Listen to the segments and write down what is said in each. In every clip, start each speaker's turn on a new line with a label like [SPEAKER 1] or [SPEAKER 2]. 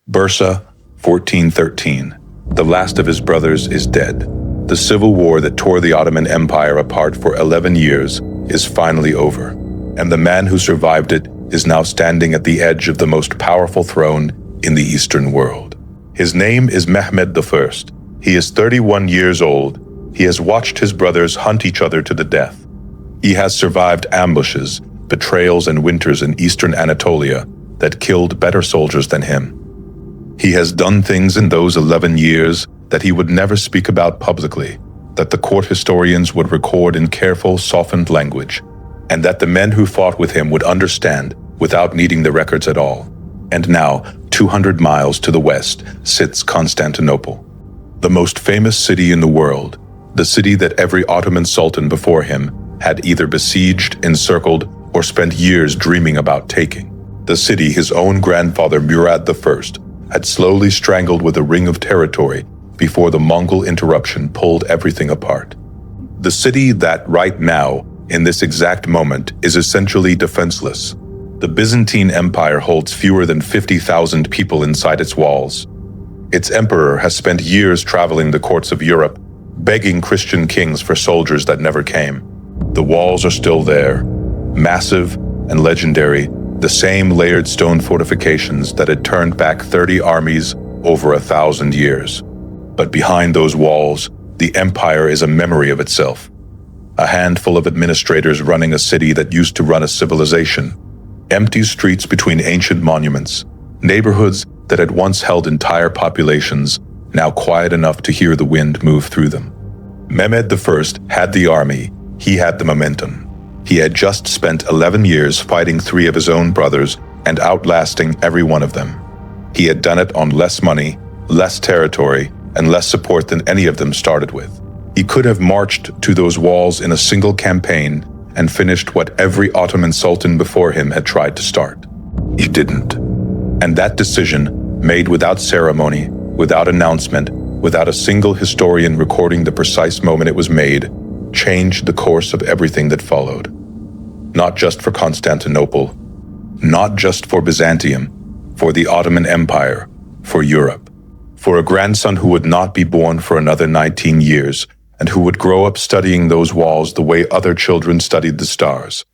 [SPEAKER 1] Bursa, 1413. The last of his brothers is dead. The civil war that tore the Ottoman Empire apart for 11 years is finally over, and the man who survived it is now standing at the edge of the most powerful throne in the Eastern world. His name is Mehmed I. He is 31 years old. He has watched his brothers hunt each other to the death. He has survived ambushes, betrayals, and winters in eastern Anatolia that killed better soldiers than him. He has done things in those 11 years that he would never speak about publicly, that the court historians would record in careful, softened language, and that the men who fought with him would understand without needing the records at all. And now, 200 miles to the west, sits Constantinople, the most famous city in the world, the city that every Ottoman sultan before him had either besieged, encircled, or spent years dreaming about taking. The city his own grandfather Murad I had slowly strangled with a ring of territory before the Mongol interruption pulled everything apart. The city that right now, in this exact moment, is essentially defenseless. The Byzantine Empire holds fewer than 50,000 people inside its walls. Its emperor has spent years traveling the courts of Europe, begging Christian kings for soldiers that never came. The walls are still there, massive and legendary, the same layered stone fortifications that had turned back 30 armies over 1,000 years. But behind those walls, the empire is a memory of itself. A handful of administrators running a city that used to run a civilization. Empty streets between ancient monuments. Neighborhoods that had once held entire populations, now quiet enough to hear the wind move through them. Mehmed I had the army. He had the momentum. He had just spent 11 years fighting 3 of his own brothers and outlasting every one of them. He had done it on less money, less territory, and less support than any of them started with. He could have marched to those walls in a single campaign and finished what every Ottoman sultan before him had tried to start. He didn't. And that decision, made without ceremony, without announcement, without a single historian recording the precise moment it was made, changed the course of everything that followed. Not just for Constantinople, not just for Byzantium, for the Ottoman Empire, for Europe, for a grandson who would not be born for another 19 years and who would grow up studying those walls the way other children studied the stars.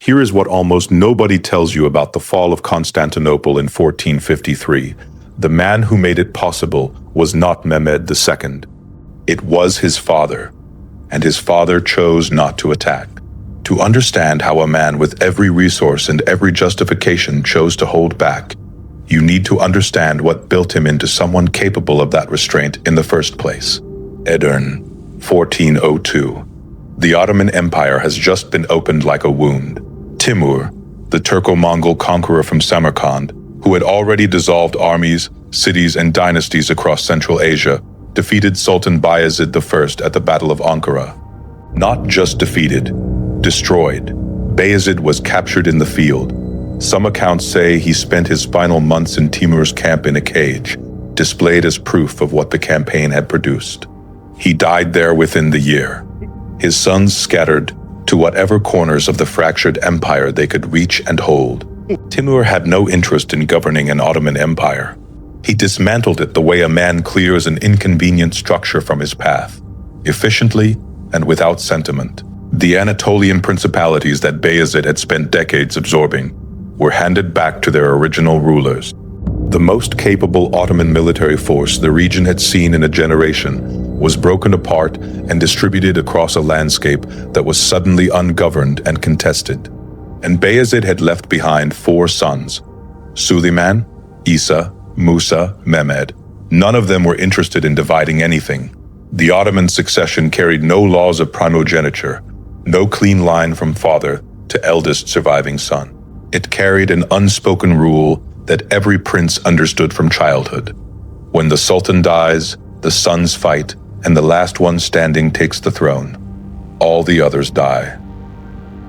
[SPEAKER 1] Here is what almost nobody tells you about the fall of Constantinople in 1453. The man who made it possible was not Mehmed II. It was his father, and his father chose not to attack. To understand how a man with every resource and every justification chose to hold back, you need to understand what built him into someone capable of that restraint in the first place. Edirne, 1402. The Ottoman Empire has just been opened like a wound. Timur, the Turco-Mongol conqueror from Samarkand, who had already dissolved armies, cities, and dynasties across Central Asia, defeated Sultan Bayezid I at the Battle of Ankara. Not just defeated, destroyed. Bayezid was captured in the field. Some accounts say he spent his final months in Timur's camp in a cage, displayed as proof of what the campaign had produced. He died there within the year. His sons scattered to whatever corners of the fractured empire they could reach and hold. Timur had no interest in governing an Ottoman empire. He dismantled it the way a man clears an inconvenient structure from his path, efficiently and without sentiment. The Anatolian principalities that Bayezid had spent decades absorbing were handed back to their original rulers. The most capable Ottoman military force the region had seen in a generation was broken apart and distributed across a landscape that was suddenly ungoverned and contested. And Bayezid had left behind 4 sons: Suleiman, Issa, Musa, Mehmed. None of them were interested in dividing anything. The Ottoman succession carried no laws of primogeniture, no clean line from father to eldest surviving son. It carried an unspoken rule that every prince understood from childhood. When the sultan dies, the sons fight, and the last one standing takes the throne. All the others die.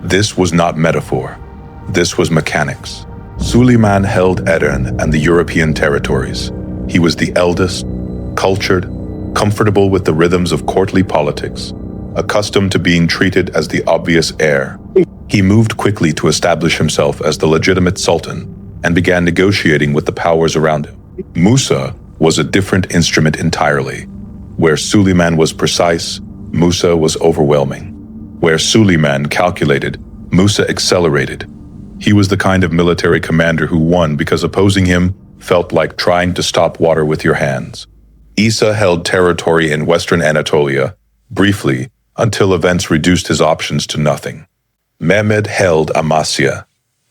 [SPEAKER 1] This was not metaphor. This was mechanics. Suleiman held Edirne and the European territories. He was the eldest, cultured, comfortable with the rhythms of courtly politics, accustomed to being treated as the obvious heir. He moved quickly to establish himself as the legitimate sultan and began negotiating with the powers around him. Musa was a different instrument entirely. Where Suleiman was precise, Musa was overwhelming. Where Suleiman calculated, Musa accelerated. He was the kind of military commander who won because opposing him felt like trying to stop water with your hands. Issa held territory in western Anatolia, briefly, until events reduced his options to nothing. Mehmed held Amasya,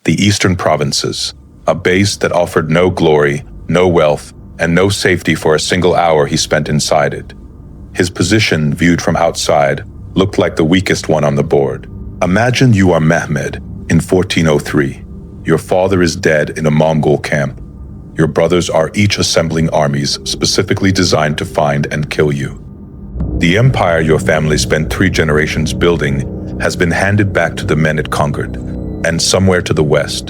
[SPEAKER 1] the eastern provinces, a base that offered no glory, no wealth, and no safety for a single hour he spent inside it. His position, viewed from outside, looked like the weakest one on the board. Imagine you are Mehmed in 1403. Your father is dead in a Mongol camp. Your brothers are each assembling armies specifically designed to find and kill you. The empire your family spent 3 generations building has been handed back to the men it conquered, and somewhere to the west,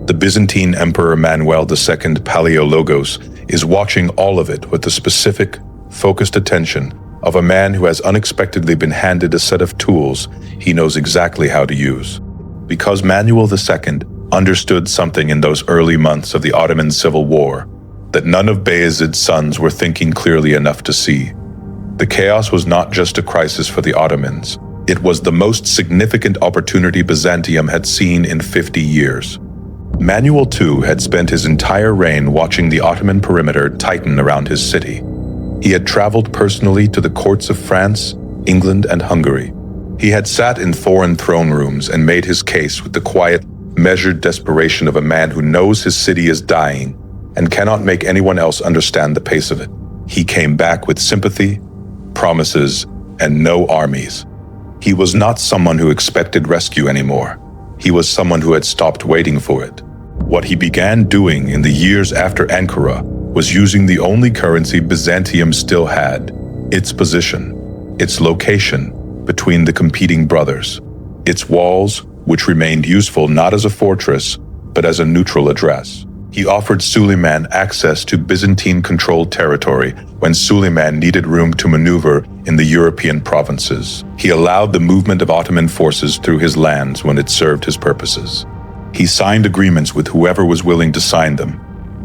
[SPEAKER 1] the Byzantine Emperor Manuel II Paleologos is watching all of it with the specific, focused attention of a man who has unexpectedly been handed a set of tools he knows exactly how to use. Because Manuel II understood something in those early months of the Ottoman Civil War that none of Bayezid's sons were thinking clearly enough to see. The chaos was not just a crisis for the Ottomans. It was the most significant opportunity Byzantium had seen in 50 years. Manuel II had spent his entire reign watching the Ottoman perimeter tighten around his city. He had traveled personally to the courts of France, England, and Hungary. He had sat in foreign throne rooms and made his case with the quiet, measured desperation of a man who knows his city is dying and cannot make anyone else understand the pace of it. He came back with sympathy, promises, and no armies. He was not someone who expected rescue anymore. He was someone who had stopped waiting for it. What he began doing in the years after Ankara was using the only currency Byzantium still had, its position, its location between the competing brothers, its walls, which remained useful not as a fortress, but as a neutral address. He offered Suleiman access to Byzantine-controlled territory when Suleiman needed room to maneuver in the European provinces. He allowed the movement of Ottoman forces through his lands when it served his purposes. He signed agreements with whoever was willing to sign them,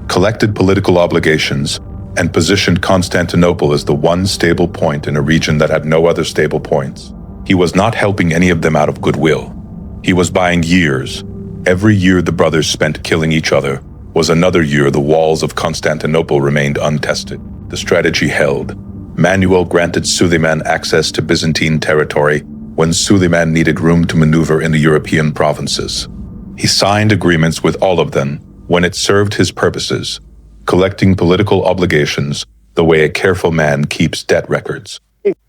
[SPEAKER 1] collected political obligations, and positioned Constantinople as the one stable point in a region that had no other stable points. He was not helping any of them out of goodwill. He was buying years. Every year the brothers spent killing each other was another year the walls of Constantinople remained untested. The strategy held. Manuel granted Suleiman access to Byzantine territory when Suleiman needed room to maneuver in the European provinces. He signed agreements with all of them when it served his purposes, collecting political obligations the way a careful man keeps debt records.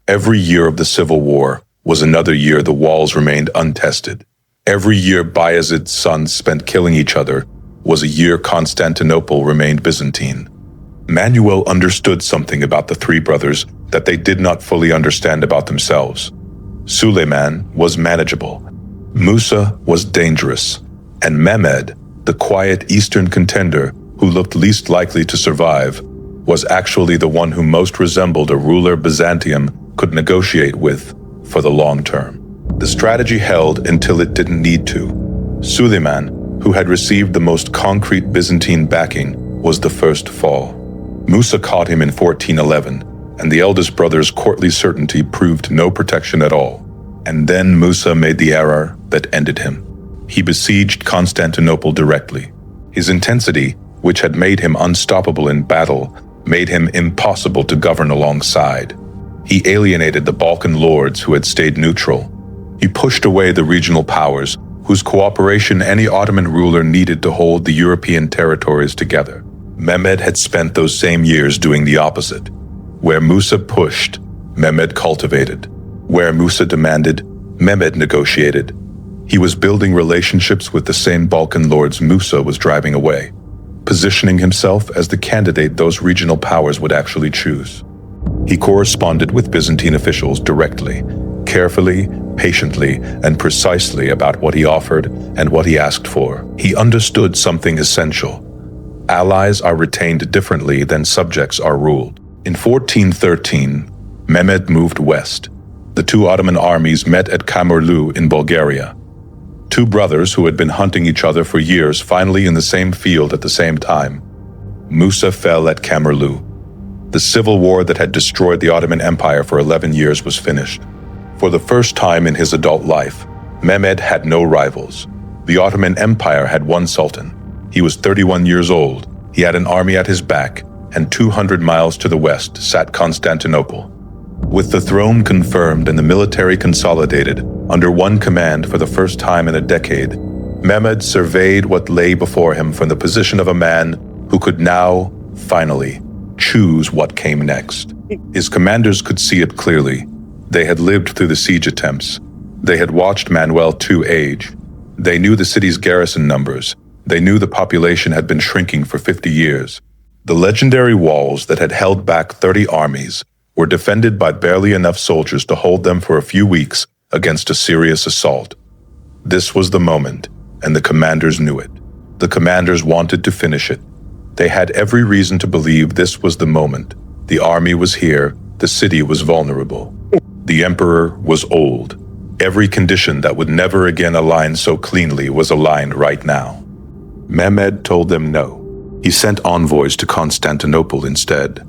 [SPEAKER 1] Every year of the Civil War was another year the walls remained untested. Every year Bayezid's sons spent killing each other was a year Constantinople remained Byzantine. Manuel understood something about the 3 brothers that they did not fully understand about themselves. Suleiman was manageable, Musa was dangerous, and Mehmed, the quiet eastern contender who looked least likely to survive, was actually the one who most resembled a ruler Byzantium could negotiate with for the long term. The strategy held until it didn't need to. Suleiman, who had received the most concrete Byzantine backing, was the first to fall. Musa caught him in 1411, and the eldest brother's courtly certainty proved no protection at all. And then Musa made the error that ended him. He besieged Constantinople directly. His intensity, which had made him unstoppable in battle, made him impossible to govern alongside. He alienated the Balkan lords who had stayed neutral. He pushed away the regional powers whose cooperation any Ottoman ruler needed to hold the European territories together. Mehmed had spent those same years doing the opposite. Where Musa pushed, Mehmed cultivated. Where Musa demanded, Mehmed negotiated. He was building relationships with the same Balkan lords Musa was driving away, positioning himself as the candidate those regional powers would actually choose. He corresponded with Byzantine officials directly, carefully, patiently, and precisely about what he offered and what he asked for. He understood something essential. Allies are retained differently than subjects are ruled. In 1413, Mehmed moved west. The 2 Ottoman armies met at Camelu in Bulgaria. 2 brothers who had been hunting each other for years finally in the same field at the same time. Musa fell at Camelu. The civil war that had destroyed the Ottoman Empire for 11 years was finished. For the first time in his adult life, Mehmed had no rivals. The Ottoman Empire had one sultan. He was 31 years old, he had an army at his back, and 200 miles to the west sat Constantinople. With the throne confirmed and the military consolidated under one command for the first time in a decade, Mehmed surveyed what lay before him from the position of a man who could now, finally, choose what came next. His commanders could see it clearly. They had lived through the siege attempts. They had watched Manuel II age. They knew the city's garrison numbers. They knew the population had been shrinking for 50 years. The legendary walls that had held back 30 armies were defended by barely enough soldiers to hold them for a few weeks against a serious assault. This was the moment, and the commanders knew it. The commanders wanted to finish it. They had every reason to believe this was the moment. The army was here, the city was vulnerable. The emperor was old. Every condition that would never again align so cleanly was aligned right now. Mehmed told them no. He sent envoys to Constantinople instead.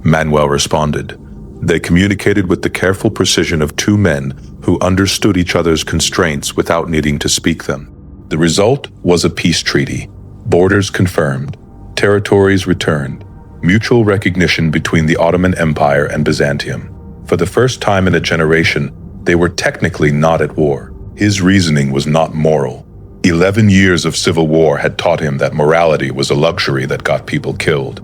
[SPEAKER 1] Manuel responded. They communicated with the careful precision of two men who understood each other's constraints without needing to speak them. The result was a peace treaty. Borders confirmed. Territories returned. Mutual recognition between the Ottoman Empire and Byzantium. For the first time in a generation, they were technically not at war. His reasoning was not moral. 11 years of civil war had taught him that morality was a luxury that got people killed.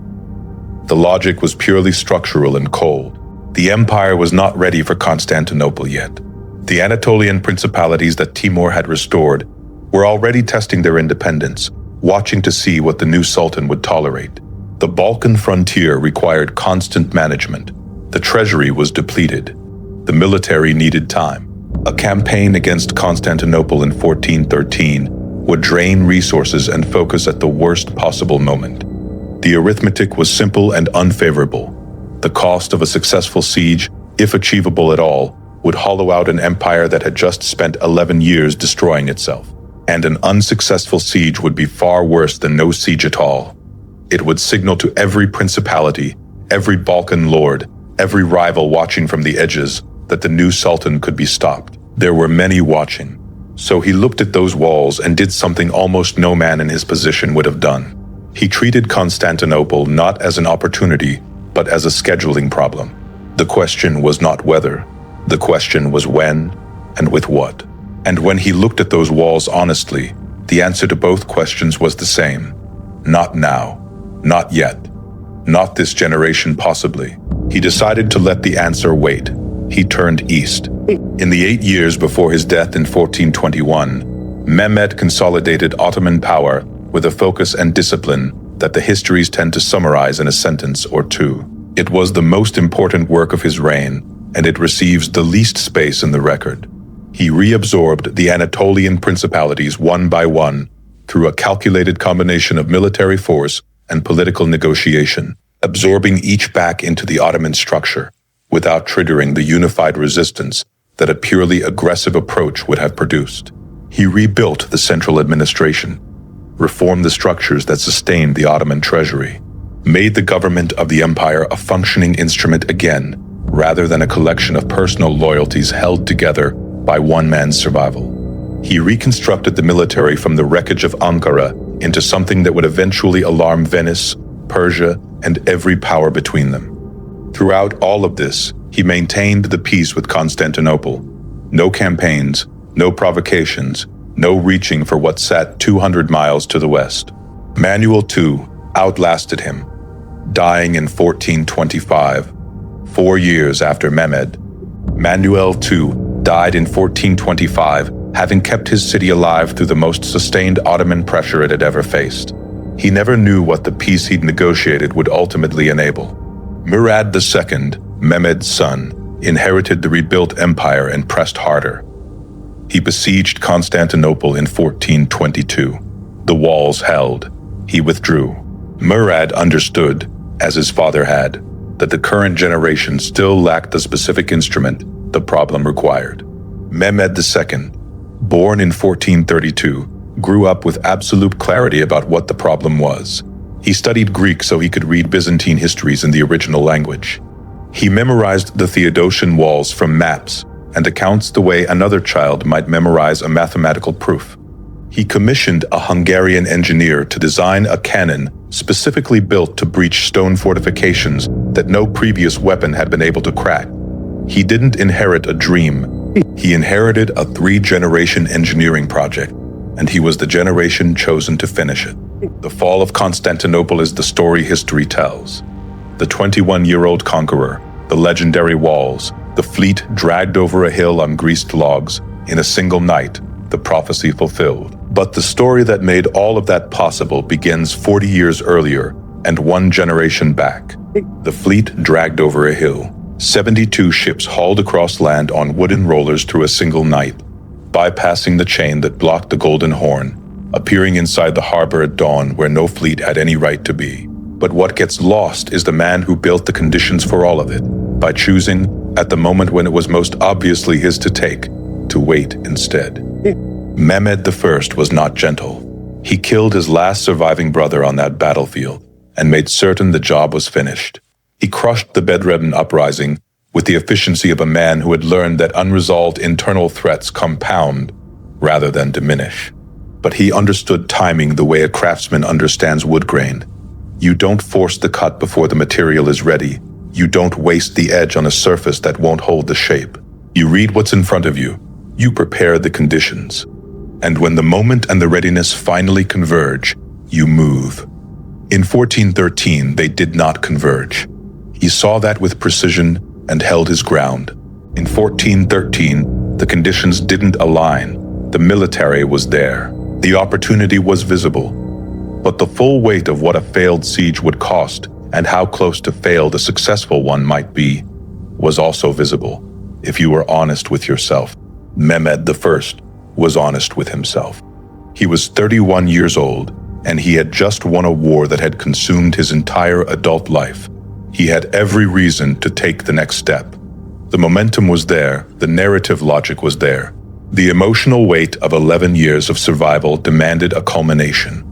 [SPEAKER 1] The logic was purely structural and cold. The empire was not ready for Constantinople yet. The Anatolian principalities that Timur had restored were already testing their independence, watching to see what the new sultan would tolerate. The Balkan frontier required constant management. The treasury was depleted. The military needed time. A campaign against Constantinople in 1413 would drain resources and focus at the worst possible moment. The arithmetic was simple and unfavorable. The cost of a successful siege, if achievable at all, would hollow out an empire that had just spent 11 years destroying itself. And an unsuccessful siege would be far worse than no siege at all. It would signal to every principality, every Balkan lord, every rival watching from the edges, that the new sultan could be stopped. There were many watching. So he looked at those walls and did something almost no man in his position would have done. He treated Constantinople not as an opportunity, but as a scheduling problem. The question was not whether. The question was when and with what. And when he looked at those walls honestly, the answer to both questions was the same. Not now. Not yet. Not this generation possibly. He decided to let the answer wait. He turned east. In the 8 years before his death in 1421, Mehmed consolidated Ottoman power with a focus and discipline that the histories tend to summarize in a sentence or two. It was the most important work of his reign, and it receives the least space in the record. He reabsorbed the Anatolian principalities one by one through a calculated combination of military force and political negotiation, absorbing each back into the Ottoman structure, without triggering the unified resistance that a purely aggressive approach would have produced. He rebuilt the central administration, reformed the structures that sustained the Ottoman treasury, made the government of the empire a functioning instrument again, rather than a collection of personal loyalties held together by one man's survival. He reconstructed the military from the wreckage of Ankara into something that would eventually alarm Venice, Persia, and every power between them. Throughout all of this, he maintained the peace with Constantinople. No campaigns, no provocations, no reaching for what sat 200 miles to the west. Manuel II outlasted him, dying in 1425, 4 years after Mehmed. Manuel II died in 1425, having kept his city alive through the most sustained Ottoman pressure it had ever faced. He never knew what the peace he'd negotiated would ultimately enable. Murad II, Mehmed's son, inherited the rebuilt empire and pressed harder. He besieged Constantinople in 1422. The walls held. He withdrew. Murad understood, as his father had, that the current generation still lacked the specific instrument the problem required. Mehmed II, born in 1432, grew up with absolute clarity about what the problem was. He studied Greek so he could read Byzantine histories in the original language. He memorized the Theodosian walls from maps and accounts the way another child might memorize a mathematical proof. He commissioned a Hungarian engineer to design a cannon specifically built to breach stone fortifications that no previous weapon had been able to crack. He didn't inherit a dream. He inherited a 3-generation engineering project, and he was the generation chosen to finish it. The fall of Constantinople is the story history tells. The 21-year-old conqueror, the legendary walls, the fleet dragged over a hill on greased logs, in a single night, the prophecy fulfilled. But the story that made all of that possible begins 40 years earlier and 1 generation back. The fleet dragged over a hill. 72 ships hauled across land on wooden rollers through a single night, bypassing the chain that blocked the Golden Horn, appearing inside the harbor at dawn where no fleet had any right to be. But what gets lost is the man who built the conditions for all of it, by choosing, at the moment when it was most obviously his to take, to wait instead. Mehmed I was not gentle. He killed his last surviving brother on that battlefield and made certain the job was finished. He crushed the bedridden uprising with the efficiency of a man who had learned that unresolved internal threats compound rather than diminish. But he understood timing the way a craftsman understands wood grain. You don't force the cut before the material is ready. You don't waste the edge on a surface that won't hold the shape. You read what's in front of you. You prepare the conditions. And when the moment and the readiness finally converge, you move. In 1413, they did not converge. He saw that with precision and held his ground. In 1413, the conditions didn't align. The military was there. The opportunity was visible. But the full weight of what a failed siege would cost and how close to failed a successful one might be was also visible, if you were honest with yourself. Mehmed I was honest with himself. He was 31 years old, and he had just won a war that had consumed his entire adult life. He had every reason to take the next step. The momentum was there, the narrative logic was there. The emotional weight of 11 years of survival demanded a culmination.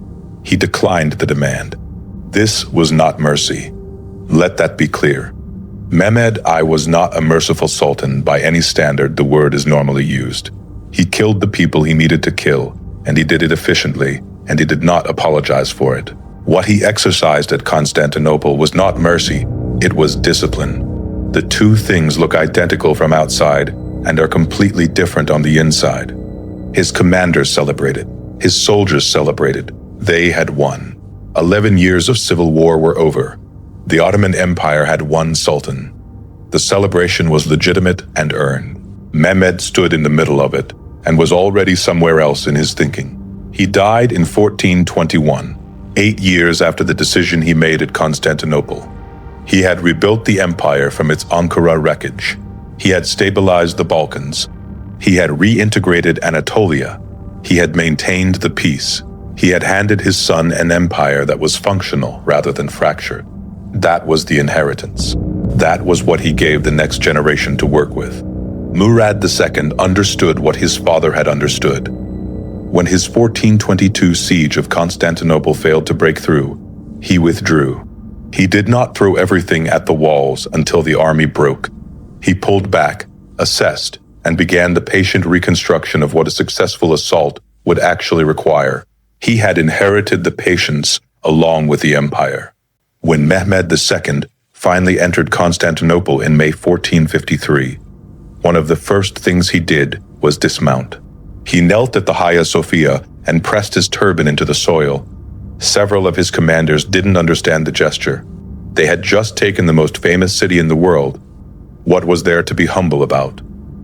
[SPEAKER 1] He declined the demand. This was not mercy. Let that be clear. Mehmed I was not a merciful sultan by any standard the word is normally used. He killed the people he needed to kill, and he did it efficiently, and he did not apologize for it. What he exercised at Constantinople was not mercy, it was discipline. The two things look identical from outside and are completely different on the inside. His commanders celebrated. His soldiers celebrated. They had won. 11 years of civil war were over. The Ottoman Empire had one sultan. The celebration was legitimate and earned. Mehmed stood in the middle of it and was already somewhere else in his thinking. He died in 1421, 8 years after the decision he made at Constantinople. He had rebuilt the empire from its Ankara wreckage. He had stabilized the Balkans. He had reintegrated Anatolia. He had maintained the peace. He had handed his son an empire that was functional rather than fractured. That was the inheritance. That was what he gave the next generation to work with. Murad II understood what his father had understood. When his 1422 siege of Constantinople failed to break through, he withdrew. He did not throw everything at the walls until the army broke. He pulled back, assessed, and began the patient reconstruction of what a successful assault would actually require. He had inherited the patience along with the empire. When Mehmed II finally entered Constantinople in May 1453, one of the first things he did was dismount. He knelt at the Hagia Sophia and pressed his turban into the soil. Several of his commanders didn't understand the gesture. They had just taken the most famous city in the world. What was there to be humble about?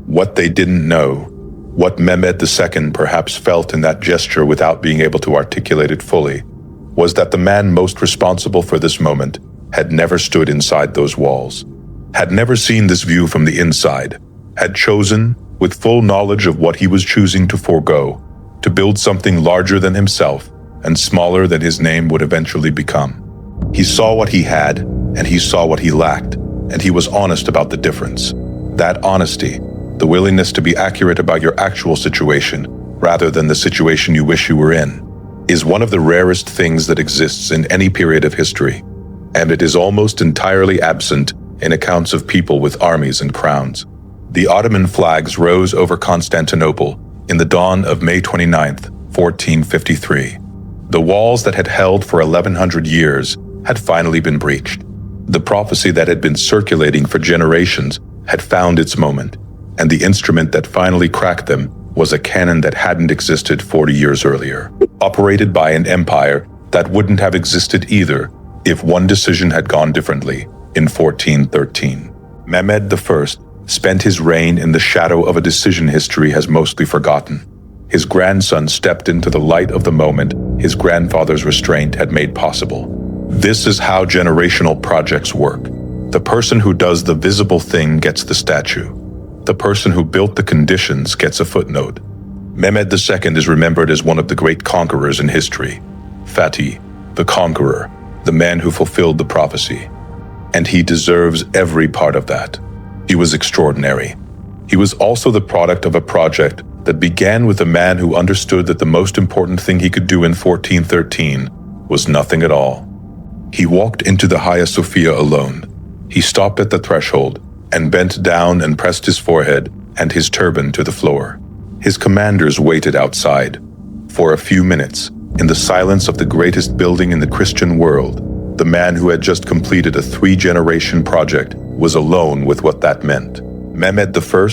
[SPEAKER 1] What they didn't know, what Mehmed II perhaps felt in that gesture without being able to articulate it fully, was that the man most responsible for this moment had never stood inside those walls, had never seen this view from the inside, had chosen, with full knowledge of what he was choosing to forego, to build something larger than himself and smaller than his name would eventually become. He saw what he had, and he saw what he lacked, and he was honest about the difference. That honesty, the willingness to be accurate about your actual situation, rather than the situation you wish you were in, is one of the rarest things that exists in any period of history, and it is almost entirely absent in accounts of people with armies and crowns. The Ottoman flags rose over Constantinople in the dawn of May 29th, 1453. The walls that had held for 1100 years had finally been breached. The prophecy that had been circulating for generations had found its moment, and the instrument that finally cracked them was a cannon that hadn't existed 40 years earlier, operated by an empire that wouldn't have existed either if one decision had gone differently in 1413. Mehmed I spent his reign in the shadow of a decision history has mostly forgotten. His grandson stepped into the light of the moment his grandfather's restraint had made possible. This is how generational projects work. The person who does the visible thing gets the statue. The person who built the conditions gets a footnote. Mehmed II is remembered as one of the great conquerors in history. Fatih, the conqueror, the man who fulfilled the prophecy. And he deserves every part of that. He was extraordinary. He was also the product of a project that began with a man who understood that the most important thing he could do in 1413 was nothing at all. He walked into the Hagia Sophia alone. He stopped at the threshold and bent down and pressed his forehead and his turban to the floor. His commanders waited outside. For a few minutes, in the silence of the greatest building in the Christian world, the man who had just completed a 3-generation project was alone with what that meant. Mehmed I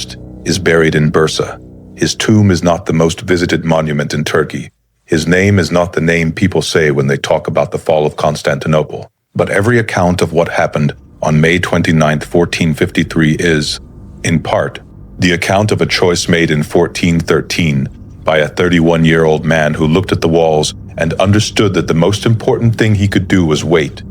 [SPEAKER 1] is buried in Bursa. His tomb is not the most visited monument in Turkey. His name is not the name people say when they talk about the fall of Constantinople. But every account of what happened on May 29, 1453 is, in part, the account of a choice made in 1413 by a 31-year-old man who looked at the walls and understood that the most important thing he could do was wait.